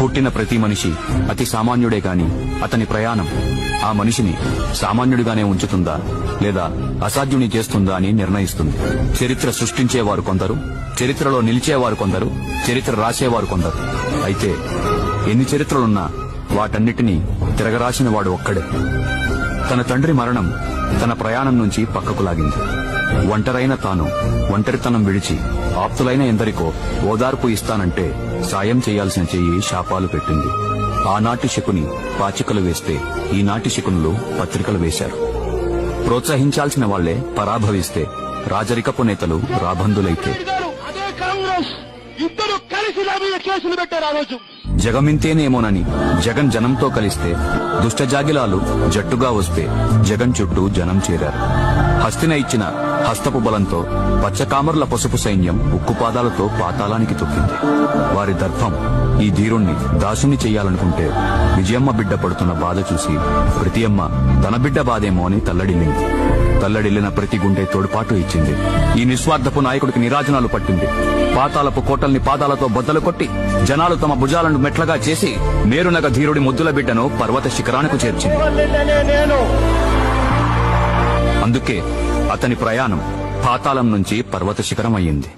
పుట్టిన ప్రతి మనిషి అతి సామాన్యుడే గాని అతని ప్రయాణం ఆ మనిషిని సామాన్యుడిగానే ఉంచుతుందా లేదా అసాధ్యుని చేస్తుందా అని నిర్ణయిస్తుంది. చరిత్ర సృష్టించేవారు కొందరు, చరిత్రలో నిలిచేవారు కొందరు, చరిత్ర రాసేవారు కొందరు. అయితే ఎన్ని చరిత్రలున్నా వాటన్నిటినీ తిరగరాసిన వాడు ఒక్కడే. తన తండ్రి మరణం తన ప్రయాణం నుంచి పక్కకు లాగింది. ఒంటరైన తాను ఒంటరితనం విడిచి ఆప్తులైన ఎందరికో ఓదార్పు ఇస్తానంటే సాయం చేయాల్సిన చెయ్యి శాపాలు పెట్టింది. ఆనాటి శకుని పాచికలు వేస్తే ఈనాటి శకునులు పత్రికలు వేశారు. ప్రోత్సహించాల్సిన వాళ్లే పరాభవిస్తే రాజరికపు నేతలు రాబందులైతే ఇద్దరు కలిసి నా మీద కేసులు పెట్టారు. ఆ రోజు జగమింతేనేమోనని జగన్ జనంతో కలిస్తే దుష్టజాగిలాలు జట్టుగా వస్తే జగన్ చుట్టూ జనం చేరారు. హస్తిన ఇచ్చిన హస్తపు బలంతో పచ్చకామర్ల పసుపు సైన్యం ఉక్కుపాదాలతో పాతాళానికి తొక్కింది. వారి దర్భం ఈ ధీరుణ్ణి దాసుని చెయ్యాలనుకుంటే విజయమ్మ బిడ్డ పడుతున్న బాధ చూసి ప్రతి అమ్మ తన బిడ్డ బాధేమో అని తల్లడిల్లింది. తల్లడిల్లిన ప్రతి గుండె తోడ్పాటు ఇచ్చింది. ఈ నిస్వార్థపు నాయకుడికి నిరాజనాలు పట్టింది. పాతాలపు కోటల్ని పాదాలతో బద్దలు కొట్టి జనాలు తమ భుజాలను మెట్లగా చేసి మేరునగ ధీరుడి ముద్దుల బిడ్డను పర్వత శిఖరానికి చేర్చింది. అందుకే అతని ప్రయాణం పాతాళం నుంచి పర్వత శిఖరం అయ్యింది.